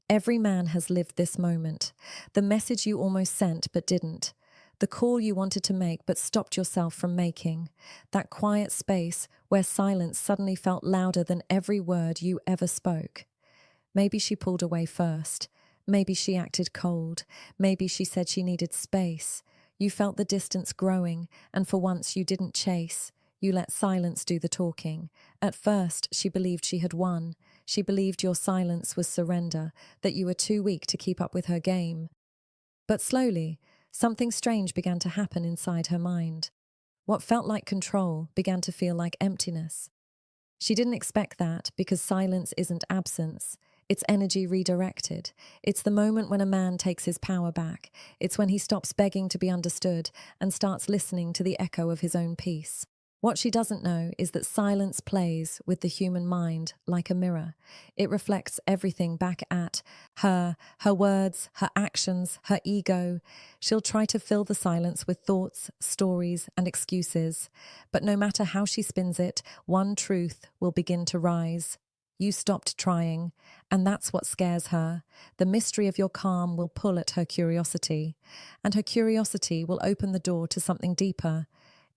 Every man has lived this moment. The message you almost sent but didn't. The call you wanted to make but stopped yourself from making. That quiet space where silence suddenly felt louder than every word you ever spoke. Maybe she pulled away first. Maybe she acted cold. Maybe she said she needed space. You felt the distance growing, and for once you didn't chase. You let silence do the talking. At first, she believed she had won. She believed your silence was surrender, that you were too weak to keep up with her game. But slowly, something strange began to happen inside her mind. What felt like control began to feel like emptiness. She didn't expect that because silence isn't absence. It's energy redirected. It's the moment when a man takes his power back. It's when he stops begging to be understood and starts listening to the echo of his own peace. What she doesn't know is that silence plays with the human mind like a mirror. It reflects everything back at her words, her actions, her ego. She'll try to fill the silence with thoughts, stories, and excuses. But no matter how she spins it, one truth will begin to rise. You stopped trying, and that's what scares her. The mystery of your calm will pull at her curiosity, and her curiosity will open the door to something deeper.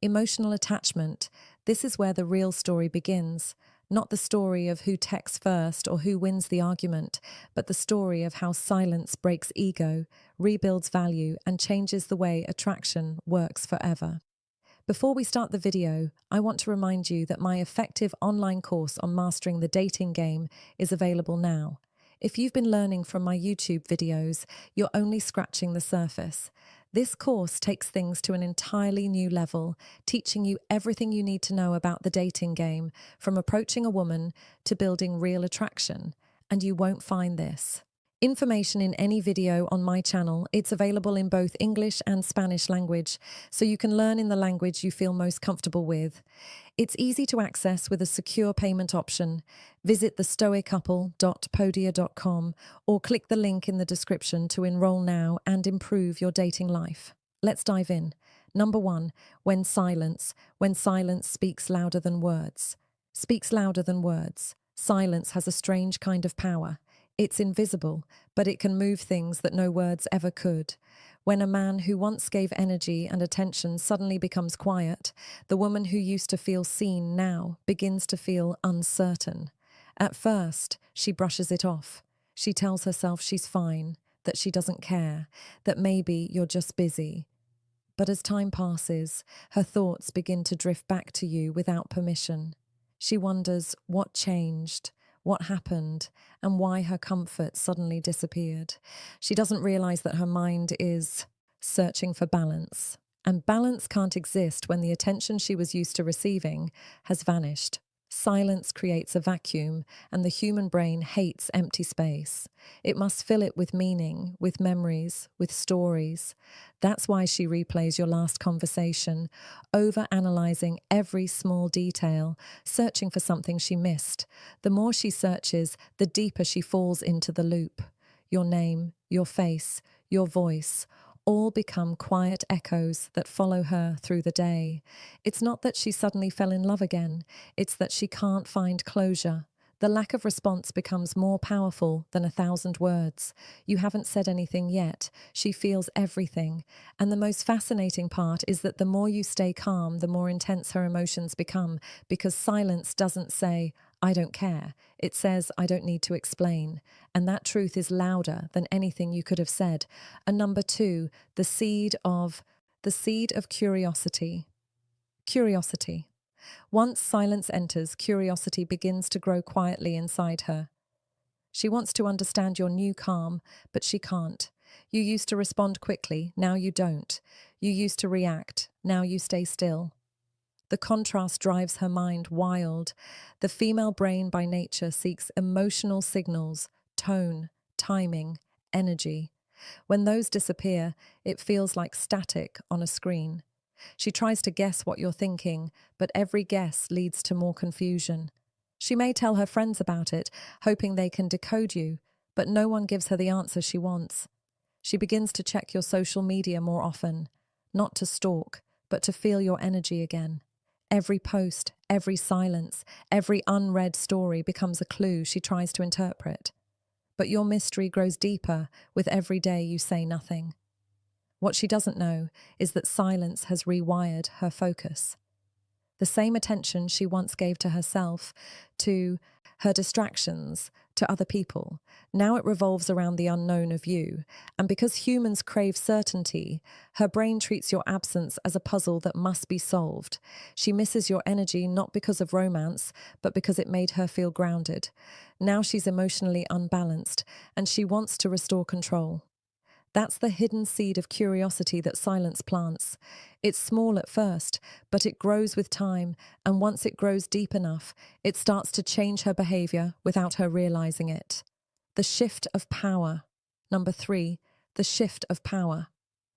Emotional attachment. This is where the real story begins. Not the story of who texts first or who wins the argument, but the story of how silence breaks ego, rebuilds value, and changes the way attraction works forever. Before we start the video, I want to remind you that my effective online course on mastering the dating game is available now. If you've been learning from my YouTube videos, you're only scratching the surface. This course takes things to an entirely new level, teaching you everything you need to know about the dating game, from approaching a woman to building real attraction. And you won't find this information in any video on my channel. It's available in both English and Spanish language, so you can learn in the language you feel most comfortable with. It's easy to access with a secure payment option. Visit thestoicouple.podia.com or click the link in the description to enroll now and improve your dating life. Let's dive in. Number 1, when silence speaks louder than words. Speaks louder than words. Silence has a strange kind of power. It's invisible, but it can move things that no words ever could. When a man who once gave energy and attention suddenly becomes quiet, the woman who used to feel seen now begins to feel uncertain. At first, she brushes it off. She tells herself she's fine, that she doesn't care, that maybe you're just busy. But as time passes, her thoughts begin to drift back to you without permission. She wonders what changed, what happened, and why her comfort suddenly disappeared. She doesn't realize that her mind is searching for balance. And balance can't exist when the attention she was used to receiving has vanished. Silence creates a vacuum, and the human brain hates empty space. It must fill it with meaning, with memories, with stories. That's why she replays your last conversation, over-analyzing every small detail, searching for something she missed. The more she searches, the deeper she falls into the loop. Your name, your face, your voice, all become quiet echoes that follow her through the day. It's not that she suddenly fell in love again, it's that she can't find closure. The lack of response becomes more powerful than 1,000 words. You haven't said anything yet. She feels everything. And the most fascinating part is that the more you stay calm, the more intense her emotions become, because silence doesn't say, "I don't care." It says, "I don't need to explain." And that truth is louder than anything you could have said. And number 2, the seed of curiosity. Curiosity. Once silence enters, curiosity begins to grow quietly inside her. She wants to understand your new calm, but she can't. You used to respond quickly, now you don't. You used to react, now you stay still. The contrast drives her mind wild. The female brain by nature seeks emotional signals, tone, timing, energy. When those disappear, it feels like static on a screen. She tries to guess what you're thinking, but every guess leads to more confusion. She may tell her friends about it, hoping they can decode you, but no one gives her the answer she wants. She begins to check your social media more often, not to stalk, but to feel your energy again. Every post, every silence, every unread story becomes a clue she tries to interpret. But your mystery grows deeper with every day you say nothing. What she doesn't know is that silence has rewired her focus. The same attention she once gave to herself, to her distractions, to other people. Now it revolves around the unknown of you. And because humans crave certainty, her brain treats your absence as a puzzle that must be solved. She misses your energy not because of romance, but because it made her feel grounded. Now she's emotionally unbalanced, and she wants to restore control. That's the hidden seed of curiosity that silence plants. It's small at first, but it grows with time, and once it grows deep enough, it starts to change her behavior without her realizing it. The shift of power. Number 3, the shift of power.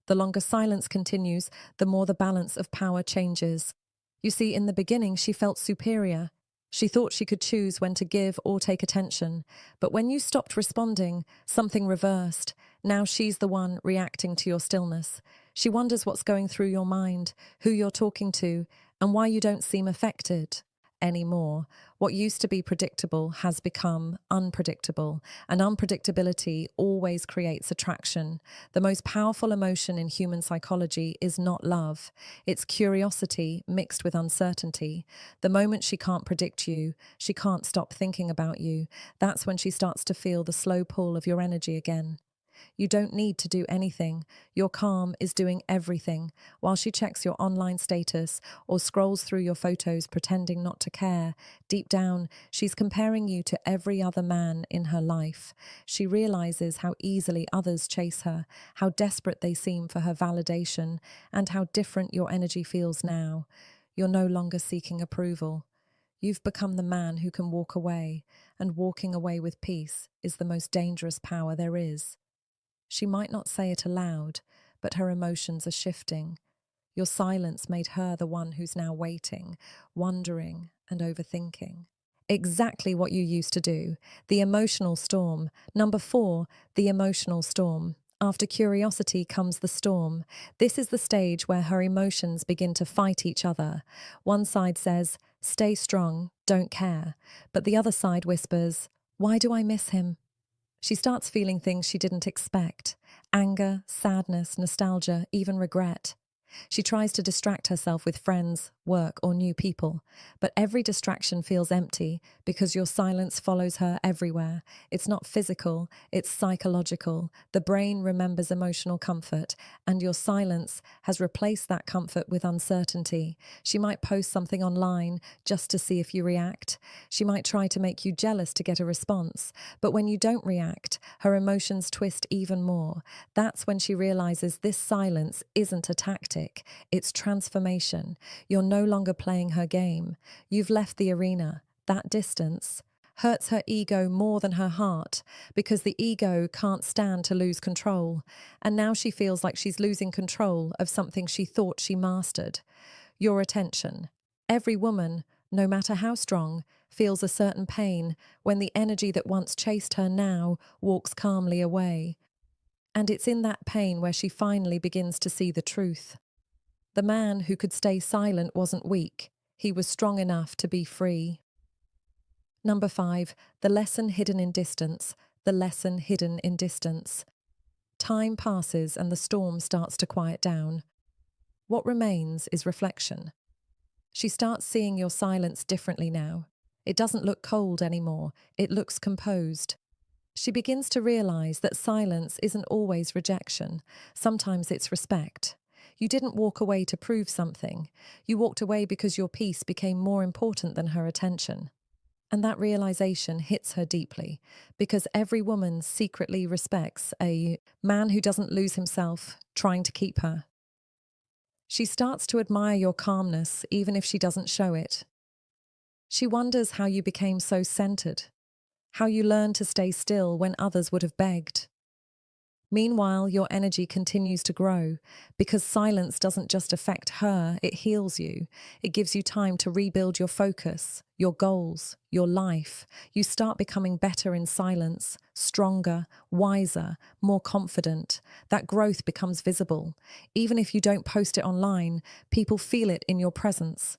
The longer silence continues, the more the balance of power changes. You see, in the beginning, she felt superior. She thought she could choose when to give or take attention. But when you stopped responding, something reversed. Now she's the one reacting to your stillness. She wonders what's going through your mind, who you're talking to, and why you don't seem affected anymore. What used to be predictable has become unpredictable, and unpredictability always creates attraction. The most powerful emotion in human psychology is not love. It's curiosity mixed with uncertainty. The moment she can't predict you, she can't stop thinking about you. That's when she starts to feel the slow pull of your energy again. You don't need to do anything. Your calm is doing everything. While she checks your online status or scrolls through your photos pretending not to care, deep down, she's comparing you to every other man in her life. She realizes how easily others chase her, how desperate they seem for her validation, and how different your energy feels now. You're no longer seeking approval. You've become the man who can walk away, and walking away with peace is the most dangerous power there is. She might not say it aloud, but her emotions are shifting. Your silence made her the one who's now waiting, wondering, and overthinking. Exactly what you used to do. The emotional storm. Number 4, the emotional storm. After curiosity comes the storm. This is the stage where her emotions begin to fight each other. One side says, "Stay strong, don't care." But the other side whispers, "Why do I miss him?" She starts feeling things she didn't expect: anger, sadness, nostalgia, even regret. She tries to distract herself with friends, work, or new people, but every distraction feels empty because your silence follows her everywhere. It's not physical, it's psychological. The brain remembers emotional comfort, and your silence has replaced that comfort with uncertainty. She might post something online just to see if you react. She might try to make you jealous to get a response, but when you don't react, her emotions twist even more. That's when she realizes this silence isn't a tactic. It's transformation. You're no longer playing her game. You've left the arena. That distance hurts her ego more than her heart, because the ego can't stand to lose control. And now she feels like she's losing control of something she thought she mastered: your attention. Every woman, no matter how strong, feels a certain pain when the energy that once chased her now walks calmly away. And it's in that pain where she finally begins to see the truth. The man who could stay silent wasn't weak. He was strong enough to be free. Number 5, the lesson hidden in distance. The lesson hidden in distance. Time passes and the storm starts to quiet down. What remains is reflection. She starts seeing your silence differently now. It doesn't look cold anymore. It looks composed. She begins to realize that silence isn't always rejection. Sometimes it's respect. You didn't walk away to prove something. You walked away because your peace became more important than her attention. And that realization hits her deeply, because every woman secretly respects a man who doesn't lose himself trying to keep her. She starts to admire your calmness, even if she doesn't show it. She wonders how you became so centered, how you learned to stay still when others would have begged. Meanwhile, your energy continues to grow, because silence doesn't just affect her, it heals you. It gives you time to rebuild your focus, your goals, your life. You start becoming better in silence, stronger, wiser, more confident. That growth becomes visible. Even if you don't post it online, people feel it in your presence.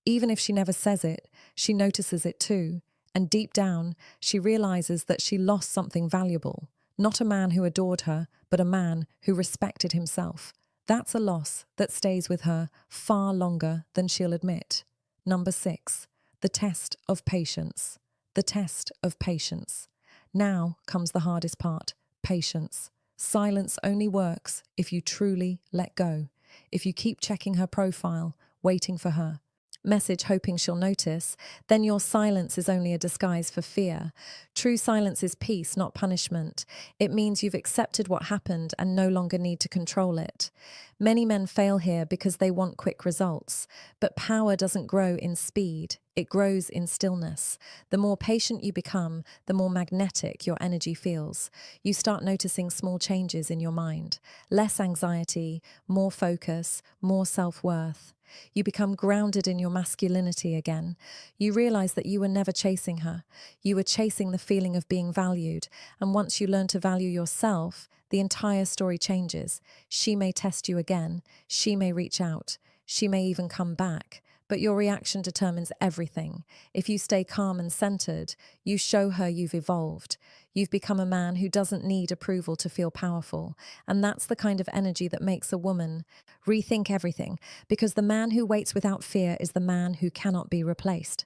Even if she never says it, she notices it too. And deep down, she realizes that she lost something valuable. Not a man who adored her, but a man who respected himself. That's a loss that stays with her far longer than she'll admit. Number 6, the test of patience. The test of patience. Now comes the hardest part, patience. Silence only works if you truly let go. If you keep checking her profile, waiting for her message hoping she'll notice, then your silence is only a disguise for fear. True silence is peace, not punishment. It means you've accepted what happened and no longer need to control it. Many men fail here because they want quick results, but power doesn't grow in speed. It grows in stillness. The more patient you become, the more magnetic your energy feels. You start noticing small changes in your mind. Less anxiety, more focus, more self-worth. You become grounded in your masculinity again. You realize that you were never chasing her. You were chasing the feeling of being valued. And once you learn to value yourself, the entire story changes. She may test you again. She may reach out. She may even come back. But your reaction determines everything. If you stay calm and centered, you show her you've evolved. You've become a man who doesn't need approval to feel powerful. And that's the kind of energy that makes a woman rethink everything, because the man who waits without fear is the man who cannot be replaced.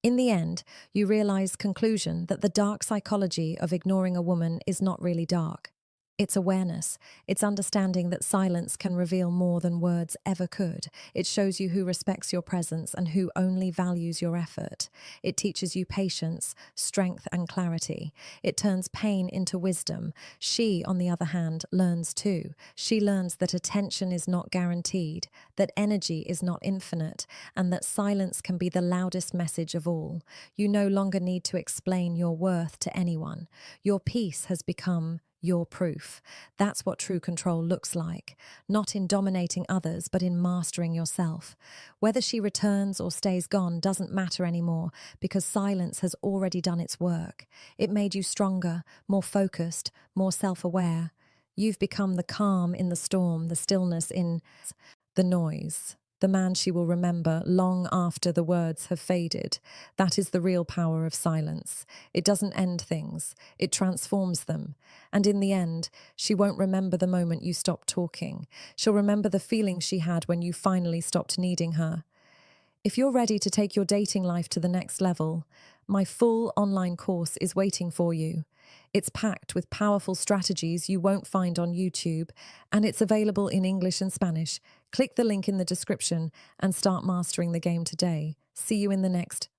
In the end, you realize conclusion that the dark psychology of ignoring a woman is not really dark. It's awareness. It's understanding that silence can reveal more than words ever could. It shows you who respects your presence and who only values your effort. It teaches you patience, strength, and clarity. It turns pain into wisdom. She, on the other hand, learns too. She learns that attention is not guaranteed, that energy is not infinite, and that silence can be the loudest message of all. You no longer need to explain your worth to anyone. Your peace has become your proof. That's what true control looks like, not in dominating others, but in mastering yourself. Whether she returns or stays gone doesn't matter anymore, because silence has already done its work. It made you stronger, more focused, more self-aware. You've become the calm in the storm, the stillness in the noise. The man she will remember long after the words have faded. That is the real power of silence. It doesn't end things, it transforms them. And in the end, she won't remember the moment you stopped talking. She'll remember the feeling she had when you finally stopped needing her. If you're ready to take your dating life to the next level, my full online course is waiting for you. It's packed with powerful strategies you won't find on YouTube, and it's available in English and Spanish. Click the link in the description and start mastering the game today. See you in the next